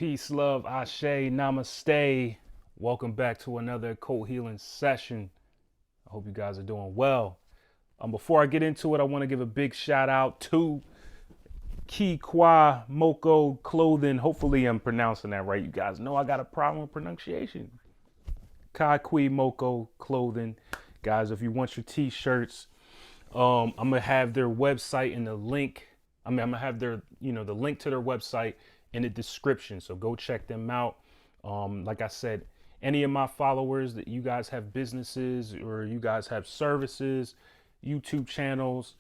Peace, love, ashe, namaste. Welcome back to another occult healing session. I hope you guys are doing well. Before I get into it, I want to give a big shout out to Kikwa Moko Clothing. Hopefully, I'm pronouncing that right. You guys know I got a problem with pronunciation. Kaikui Moko Clothing. Guys, if you want your t-shirts, I'm gonna have their website in the link. I'm gonna have their, the link to their website in the description. So go check them out. Like I said, any of my followers that you guys have businesses or you guys have services, YouTube channels,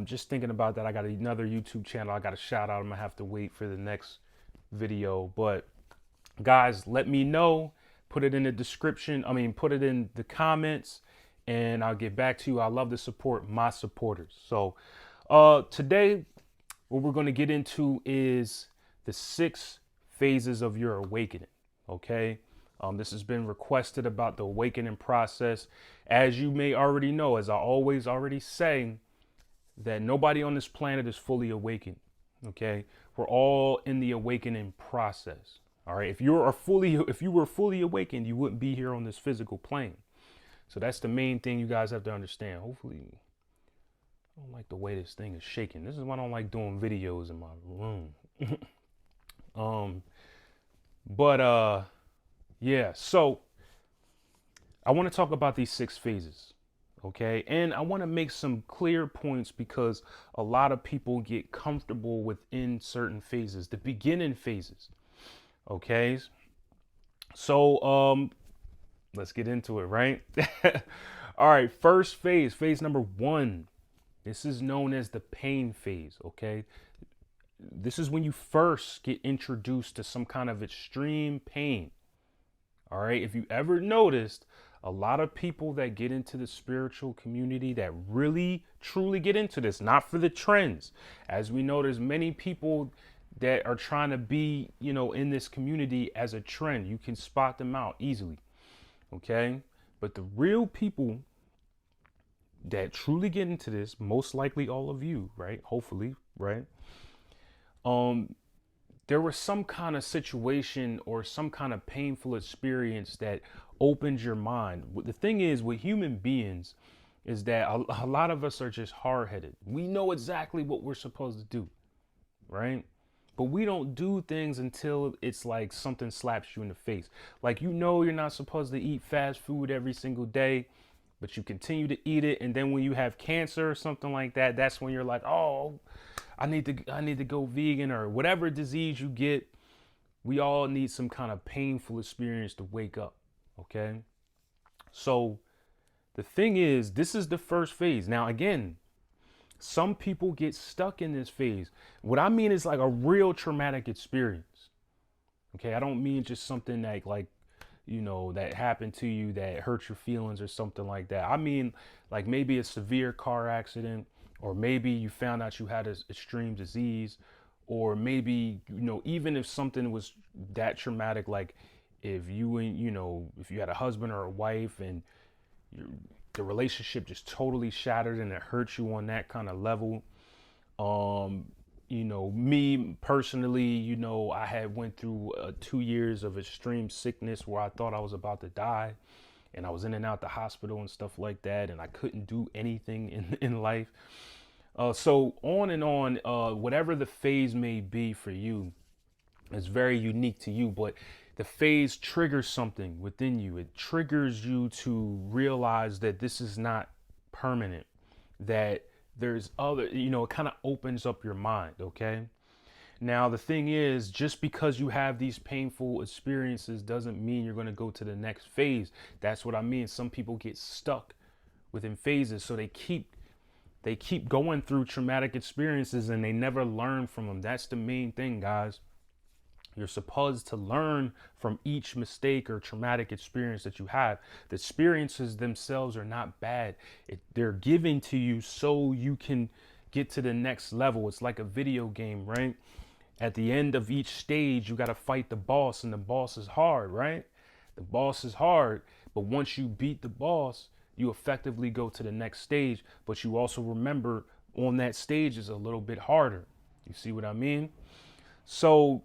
just thinking about that. I got another YouTube channel. I got a shout out. I'm gonna have to wait for the next video, but guys, let me know. Put it in the description. Put it in the comments and I'll get back to you. I love to support my supporters. So today, what we're going to get into is the 6 phases of your awakening. Okay. This has been requested about the awakening process. As you may already know, as I always already say, that nobody on this planet is fully awakened. Okay. We're all in the awakening process. All right. If you were fully awakened, you wouldn't be here on this physical plane. So that's the main thing you guys have to understand. Hopefully, I don't like the way this thing is shaking. This is why I don't like doing videos in my room. Yeah. So I want to talk about these 6 phases. Okay. And I want to make some clear points because a lot of people get comfortable within certain phases, the beginning phases. Okay. So, let's get into it, right? All right, first phase number 1. This is known as the pain phase, okay? This is when you first get introduced to some kind of extreme pain. All right, if you ever noticed, a lot of people that get into the spiritual community that really, truly get into this, not for the trends. As we know, there's many people that are trying to be, in this community as a trend. You can spot them out easily. Okay, but the real people that truly get into this, most likely all of you, right? Hopefully, right? There was some kind of situation or some kind of painful experience that opens your mind. The thing is with human beings is that a lot of us are just hard-headed. We know exactly what we're supposed to do, right? But we don't do things until it's like something slaps you in the face. Like, you're not supposed to eat fast food every single day, but you continue to eat it. And then when you have cancer or something like that, that's when you're like, oh, I need to go vegan or whatever disease you get. We all need some kind of painful experience to wake up. Okay. So the thing is, this is the first phase. Now, again, some people get stuck in this phase. What I mean is like a real traumatic experience. Okay, I don't mean just something that that happened to you that hurt your feelings or something like that. I mean like maybe a severe car accident, or maybe you found out you had an extreme disease, or maybe, even if something was that traumatic, like if if you had a husband or a wife and the relationship just totally shattered and it hurts you on that kind of level. Me personally, I had went through 2 years of extreme sickness where I thought I was about to die, and I was in and out the hospital and stuff like that, and I couldn't do anything in life. So on and on, whatever the phase may be for you is very unique to you, but the phase triggers something within you. It triggers you to realize that this is not permanent, that there's other, it kind of opens up your mind. Okay. Now, the thing is, just because you have these painful experiences doesn't mean you're going to go to the next phase. That's what I mean. Some people get stuck within phases. So they keep going through traumatic experiences and they never learn from them. That's the main thing, guys. You're supposed to learn from each mistake or traumatic experience that you have. The experiences themselves are not bad. They're given to you so you can get to the next level. It's like a video game, right? At the end of each stage, you got to fight the boss, and the boss is hard, right? The boss is hard, but once you beat the boss, you effectively go to the next stage, but you also remember on that stage is a little bit harder. You see what I mean? So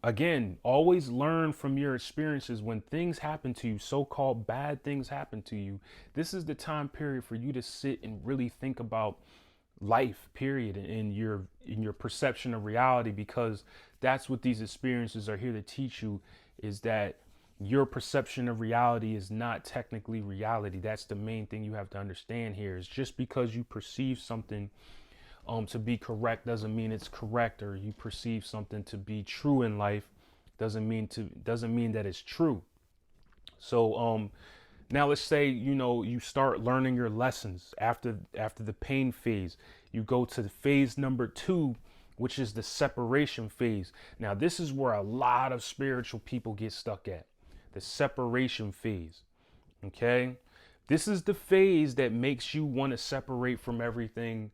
Again, always learn from your experiences. When things happen to you, so-called bad things happen to you, this is the time period for you to sit and really think about life, period, in your perception of reality, because that's what these experiences are here to teach you, is that your perception of reality is not technically reality. That's the main thing you have to understand here. Is just because you perceive something to be correct doesn't mean it's correct, or you perceive something to be true in life doesn't mean that it's true. So now let's say, you start learning your lessons after the pain phase. You go to the phase number 2, which is the separation phase. Now this is where a lot of spiritual people get stuck at, the separation phase. Okay, this is the phase that makes you want to separate from everything,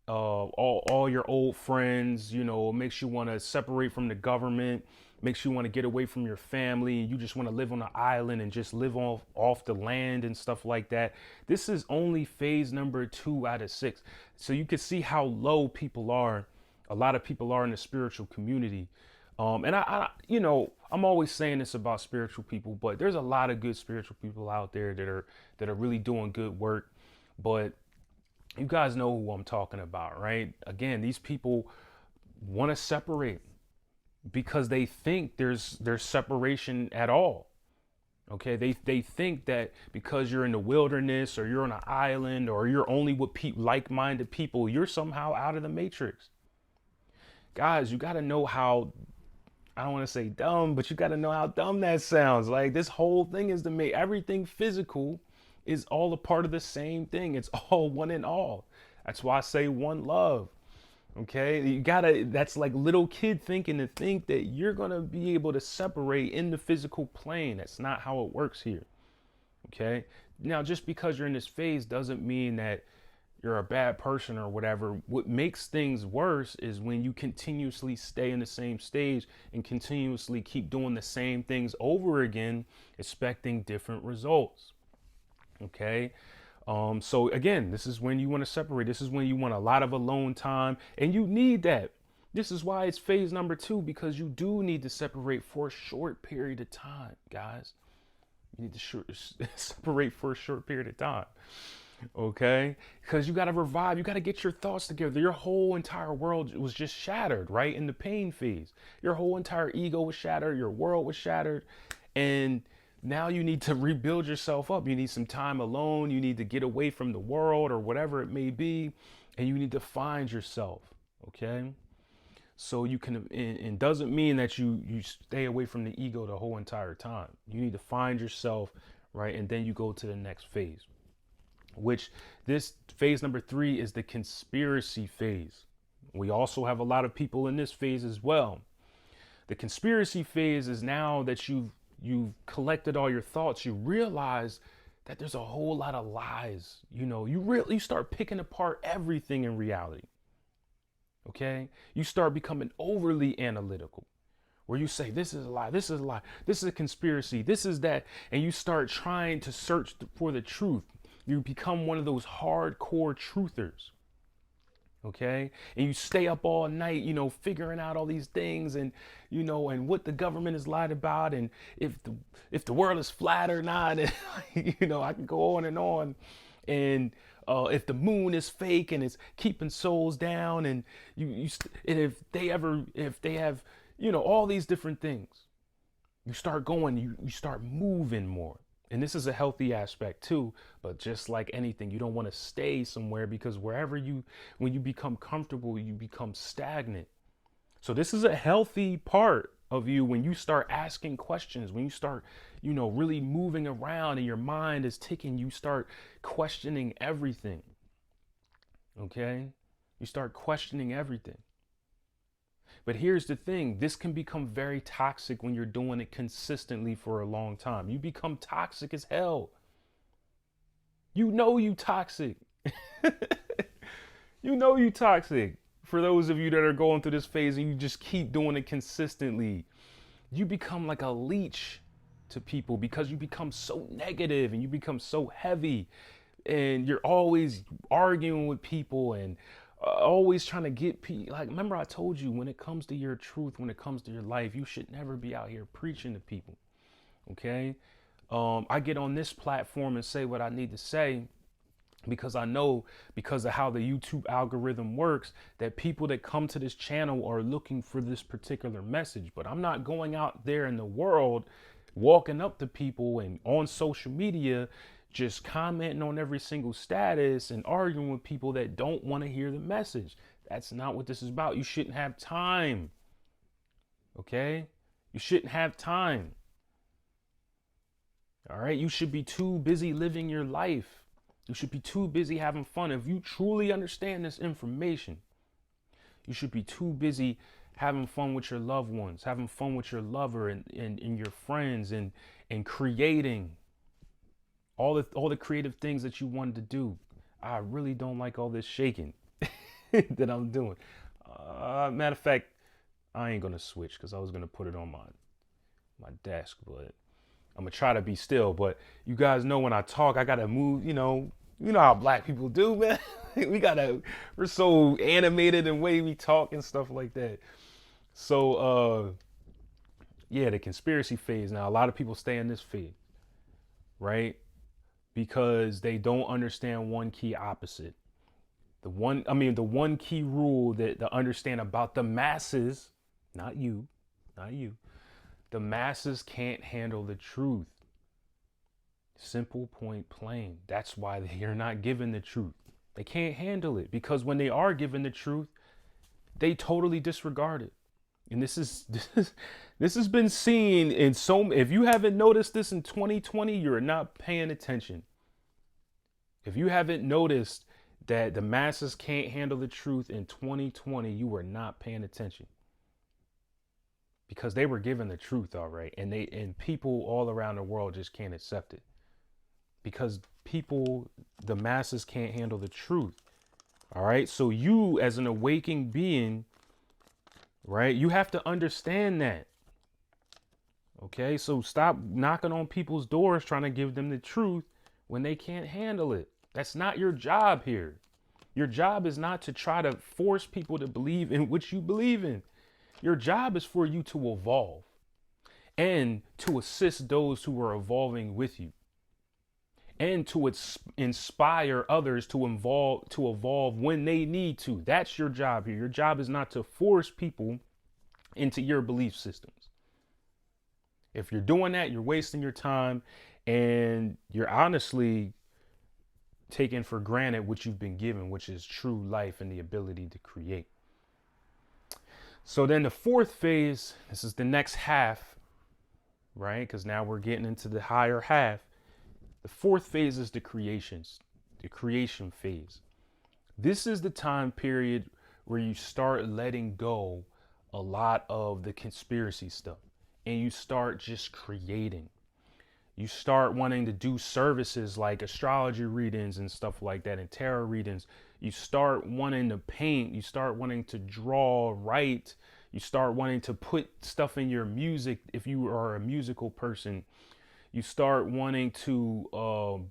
all your old friends, makes you want to separate from the government, makes you want to get away from your family, and you just want to live on an island and just live off the land and stuff like that. This is only phase number 2 out of 6. So you can see how low people are. A lot of people are in the spiritual community. And I'm always saying this about spiritual people, but there's a lot of good spiritual people out there that are really doing good work. But you guys know who I'm talking about, right? Again, these people want to separate because they think there's separation at all. Okay, they think that because you're in the wilderness, or you're on an island, or you're only with like-minded people, you're somehow out of the matrix. Guys, you got to know how, I don't want to say dumb, but you got to know how dumb that sounds. Like, this whole thing is to make everything physical is all a part of the same thing. It's all one and all. That's why I say one love. Okay, that's like little kid thinking, to think that you're gonna be able to separate in the physical plane. That's not how it works here. Okay, now just because you're in this phase doesn't mean that you're a bad person or whatever. What makes things worse is when you continuously stay in the same stage and continuously keep doing the same things over again, expecting different results. Okay. So again, this is when you want to separate. This is when you want a lot of alone time, and you need that. This is why it's phase number 2, because you do need to separate for a short period of time, guys. You need to separate for a short period of time. Okay, because you got to revive. You got to get your thoughts together. Your whole entire world was just shattered, right? In the pain phase, your whole entire ego was shattered. Your world was shattered. And now you need to rebuild yourself up. You need some time alone. You need to get away from the world or whatever it may be. And you need to find yourself. Okay. So you can, and doesn't mean that you stay away from the ego the whole entire time. You need to find yourself, right? And then you go to the next phase, which this phase number 3 is the conspiracy phase. We also have a lot of people in this phase as well. The conspiracy phase is now that you've collected all your thoughts, you realize that there's a whole lot of lies. You start picking apart everything in reality. Okay? You start becoming overly analytical, where you say, this is a lie, this is a lie, this is a conspiracy, this is that, and you start trying to search for the truth. You become one of those hardcore truthers. Okay, and you stay up all night, figuring out all these things, and and what the government is lied about, and if the world is flat or not, and I can go on, and if the moon is fake and it's keeping souls down, and and if they have all these different things, you start going, you start moving more. And this is a healthy aspect too, but just like anything, you don't want to stay somewhere, because when you become comfortable, you become stagnant. So this is a healthy part of you when you start asking questions, when you start, really moving around and your mind is ticking, you start questioning everything. Okay? You start questioning everything. But here's the thing, this can become very toxic when you're doing it consistently for a long time. You become toxic as hell. You toxic. You toxic. For those of you that are going through this phase and you just keep doing it consistently, you become like a leech to people, because you become so negative and you become so heavy, and you're always arguing with people, and always trying to get people. Like, remember I told you, when it comes to your truth, when it comes to your life, you should never be out here preaching to people. Okay. I get on this platform and say what I need to say because I know, because of how the YouTube algorithm works, that people that come to this channel are looking for this particular message. But I'm not going out there in the world walking up to people and on social media just commenting on every single status and arguing with people that don't want to hear the message. That's not what this is about. You shouldn't have time. Okay? You shouldn't have time. All right? You should be too busy living your life. You should be too busy having fun. If you truly understand this information, you should be too busy having fun with your loved ones, having fun with your lover and your friends, and creating all the creative things that you wanted to do. I really don't like all this shaking that I'm doing. Matter of fact, I ain't gonna switch because I was gonna put it on my desk, but I'm gonna try to be still. But you guys know when I talk, I gotta move. You know how black people do, man. We're so animated in the way we talk and stuff like that. So, yeah, the conspiracy phase. Now, a lot of people stay in this phase, right? Because they don't understand one key opposite. The one key rule that to understand about the masses, not you. The masses can't handle the truth. Simple, point, plain. That's why they're not given the truth. They can't handle it, because when they are given the truth, they totally disregard it. And this has been seen in if you haven't noticed this in 2020, you're not paying attention. If you haven't noticed that the masses can't handle the truth in 2020, you are not paying attention. Because they were given the truth, all right, and people all around the world just can't accept it. Because the masses can't handle the truth. All right. So you, as an awakened being, right, you have to understand that. Okay. So stop knocking on people's doors trying to give them the truth when they can't handle it. That's not your job here. Your job is not to try to force people to believe in what you believe in. Your job is for you to evolve and to assist those who are evolving with you, and to inspire others to evolve when they need to. That's your job here. Your job is not to force people into your belief systems. If you're doing that, you're wasting your time, and you're honestly taking for granted what you've been given, which is true life and the ability to create. So then the fourth phase, this is the next half, right? Because now we're getting into the higher half. The fourth phase is the creation phase. This is the time period where you start letting go a lot of the conspiracy stuff, and you start just creating. You start wanting to do services like astrology readings and stuff like that, and tarot readings. You start wanting to paint. You start wanting to draw, write. You start wanting to put stuff in your music if you are a musical person. You start wanting to,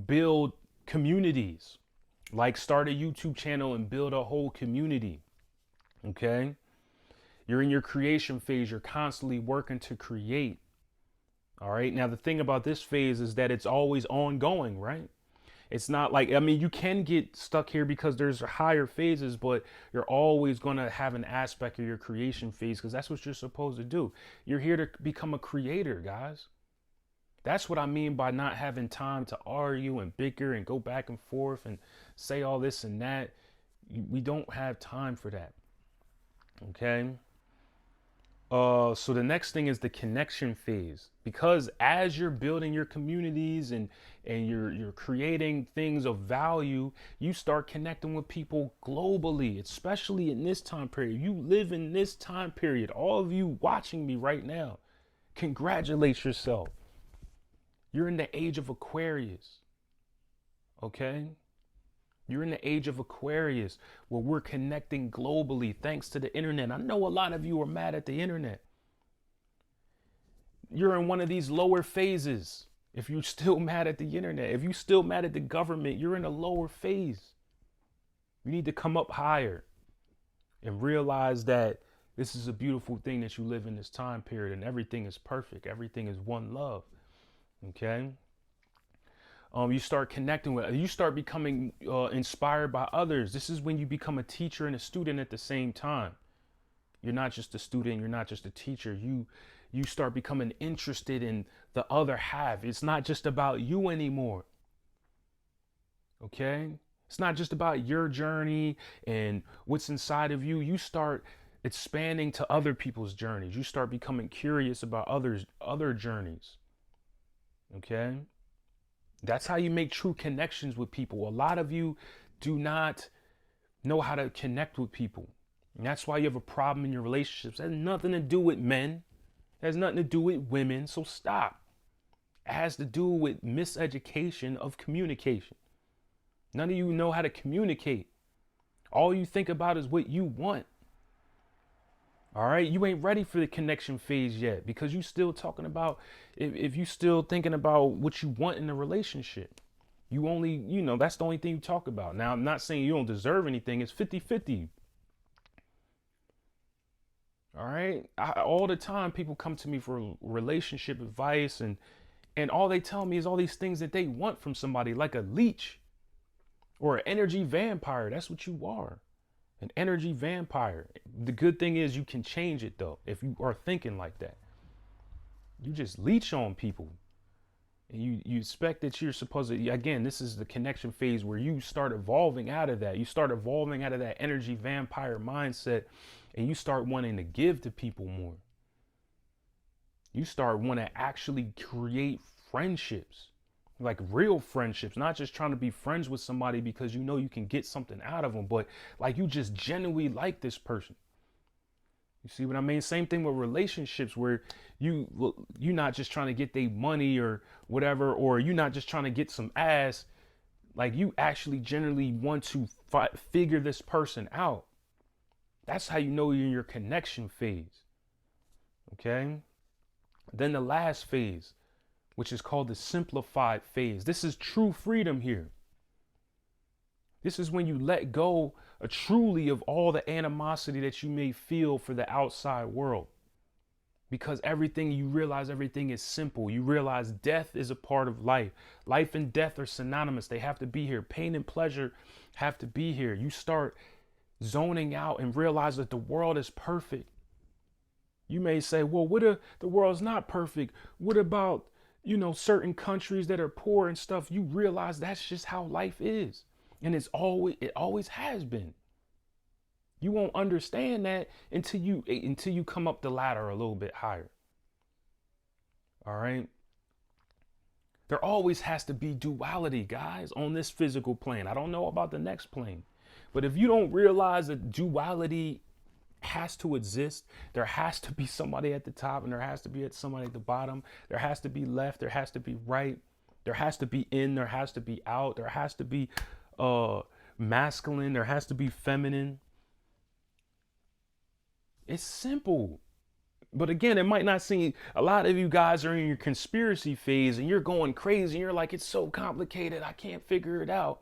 build communities, like start a YouTube channel and build a whole community. Okay. You're in your creation phase. You're constantly working to create. All right. Now, the thing about this phase is that it's always ongoing, right? It's not like, you can get stuck here because there's higher phases, but you're always going to have an aspect of your creation phase, because that's what you're supposed to do. You're here to become a creator, guys. That's what I mean by not having time to argue and bicker and go back and forth and say all this and that. We don't have time for that. Okay. So the next thing is the connection phase, because as you're building your communities and you're creating things of value, you start connecting with people globally, especially in this time period. You live in this time period. All of you watching me right now, congratulate yourself. You're in the age of Aquarius. Okay? You're in the age of Aquarius, where we're connecting globally thanks to the internet. I know a lot of you are mad at the internet. You're in one of these lower phases. If you're still mad at the internet, if you're still mad at the government, you're in a lower phase. You need to come up higher and realize that this is a beautiful thing that you live in this time period and everything is perfect. Everything is one love. Okay. You start connecting with, you start becoming inspired by others. This is when you become a teacher and a student at the same time. You're not just a student, you're not just a teacher. You start becoming interested in the other half. It's not just about you anymore. Okay? It's not just about your journey and what's inside of you. You start expanding to other people's journeys. You start becoming curious about other journeys. Okay? That's how you make true connections with people. A lot of you do not know how to connect with people. And that's why you have a problem in your relationships. It has nothing to do with men. It has nothing to do with women. So stop. It has to do with miseducation of communication. None of you know how to communicate. All you think about is what you want. All right, you ain't ready for the connection phase yet because you still talking about, if you still thinking about what you want in a relationship, you only, that's the only thing you talk about. Now, I'm not saying you don't deserve anything. It's 50-50. All right. All the time people come to me for relationship advice and all they tell me is all these things that they want from somebody, like a leech or an energy vampire. That's what you are. An energy vampire. The good thing is you can change it though. If you are thinking like that, you just leech on people and you expect that you're supposed to, again, this is the connection phase where you start evolving out of that. You start evolving out of that energy vampire mindset and you start wanting to give to people more. You start wanting to actually create friendships. Like real friendships, not just trying to be friends with somebody because you know you can get something out of them, but like you just genuinely like this person. You see what I mean? Same thing with relationships where you're not just trying to get their money or whatever, or you're not just trying to get some ass. Like you actually generally want to figure this person out. That's how you know you're in your connection phase. Okay? Then the last phase, which is called the simplified phase. This is true freedom here. This is when you let go truly of all the animosity that you may feel for the outside world. Because you realize everything is simple. You realize death is a part of life. Life and death are synonymous. They have to be here. Pain and pleasure have to be here. You start zoning out and realize that the world is perfect. You may say, well, what if the world's not perfect? What about certain countries that are poor and stuff? You realize that's just how life is. And it always has been. You won't understand that until you come up the ladder a little bit higher. All right. There always has to be duality, guys, on this physical plane. I don't know about the next plane, but if you don't realize that duality has to exist, there has to be somebody at the top and there has to be somebody at the bottom. There has to be left, there has to be right, there has to be in, there has to be out, there has to be masculine, there has to be feminine. It's simple. But again, it might not seem, a lot of you guys are in your conspiracy phase and you're going crazy and you're like, it's so complicated, I can't figure it out.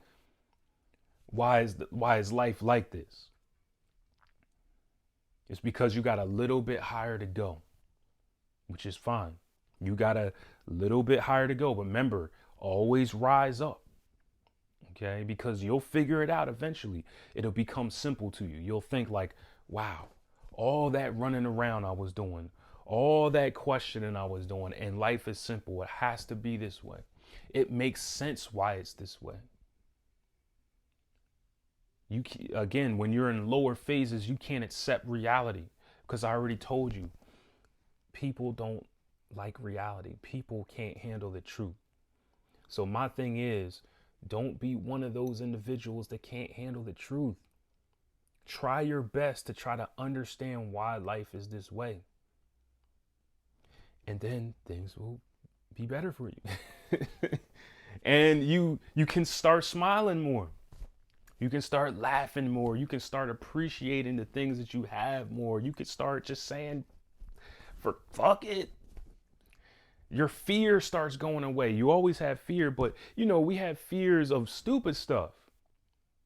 Why is life like this? It's because you got a little bit higher to go, which is fine. You got a little bit higher to go, but remember, always rise up. Okay? Because you'll figure it out eventually. It'll become simple to you. You'll think like, wow, all that running around I was doing, all that questioning I was doing, and life is simple. It has to be this way. It makes sense why it's this way. Again, when you're in lower phases, you can't accept reality because I already told you, people don't like reality. People can't handle the truth. So my thing is, don't be one of those individuals that can't handle the truth. Try your best to try to understand why life is this way. And then things will be better for you. And you can start smiling more. You can start laughing more. You can start appreciating the things that you have more. You can start just saying, fuck it. Your fear starts going away. You always have fear, but we have fears of stupid stuff.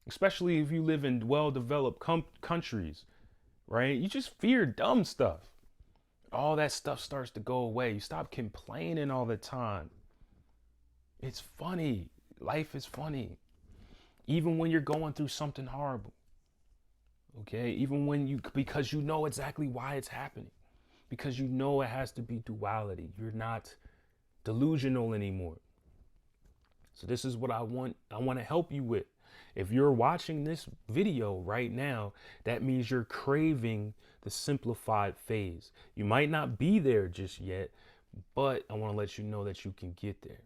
especially if you live in well-developed countries, right? You just fear dumb stuff. All that stuff starts to go away. You stop complaining all the time. It's funny. Life is funny. Even when you're going through something horrible. Okay? Even when because you know exactly why it's happening. Because you know it has to be duality. You're not delusional anymore. So this is what I want to help you with. If you're watching this video right now, that means you're craving the simplified phase. You might not be there just yet, but I want to let you know that you can get there.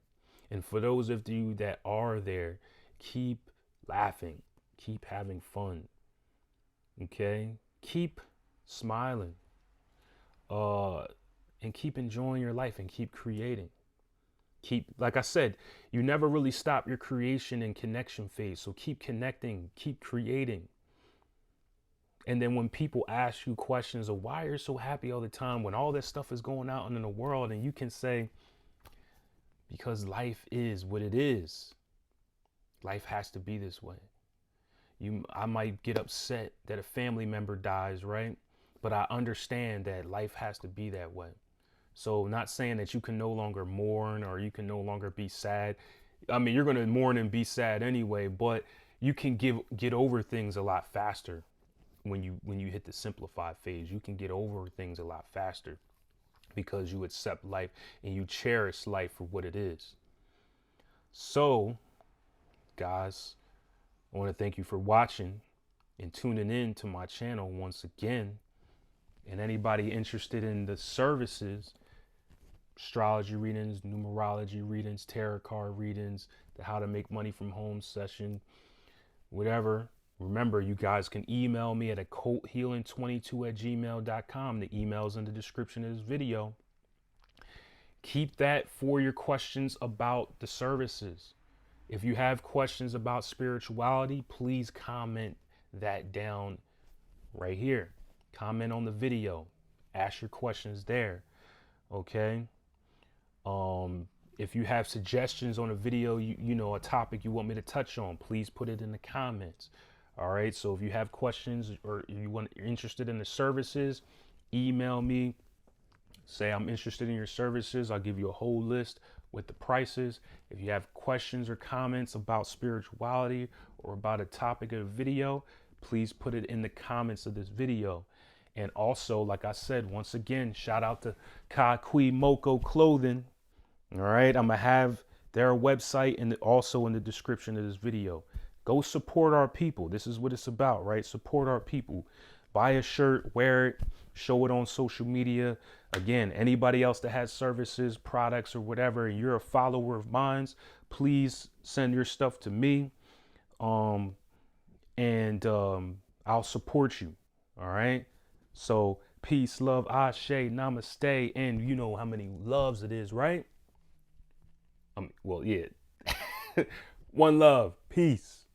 And for those of you that are there, keep laughing, keep having fun. Okay? Keep smiling. And keep enjoying your life and keep creating. Like I said, you never really stop your creation and connection phase. So keep connecting, keep creating. And then when people ask you questions of why you're so happy all the time, when all this stuff is going out in the world, and you can say, because life is what it is. Life has to be this way. I might get upset that a family member dies, right? But I understand that life has to be that way. So not saying that you can no longer mourn or you can no longer be sad. I mean, you're going to mourn and be sad anyway, but you can get over things a lot faster when you hit the simplified phase. You can get over things a lot faster because you accept life and you cherish life for what it is. So, guys, I want to thank you for watching and tuning in to my channel once again. And anybody interested in the services, astrology readings, numerology readings, tarot card readings, the how to make money from home session, whatever. Remember, you guys can email me at occulthealing22@gmail.com. The email's in the description of this video. Keep that for your questions about the services. If you have questions about spirituality, please comment that down right here. Comment on the video. Ask your questions there. Okay? If you have suggestions on a video, you know, a topic you want me to touch on, please put it in the comments. All right. So if you have questions or you're interested in the services, email me. Say I'm interested in your services. I'll give you a whole list with the prices. If you have questions or comments about spirituality or about a topic of the video, please put it in the comments of this video. And also, like I said, once again, shout out to Kakui Moko Clothing. All right, I'm going to have their website and also in the description of this video. Go support our people. This is what it's about, right? Support our people. Buy a shirt, wear it, show it on social media. Again, anybody else that has services, products, or whatever, and you're a follower of mine, please send your stuff to me. I'll support you. All right. So peace, love, ashe, namaste, and you know how many loves it is, right? Well, yeah. One love. Peace.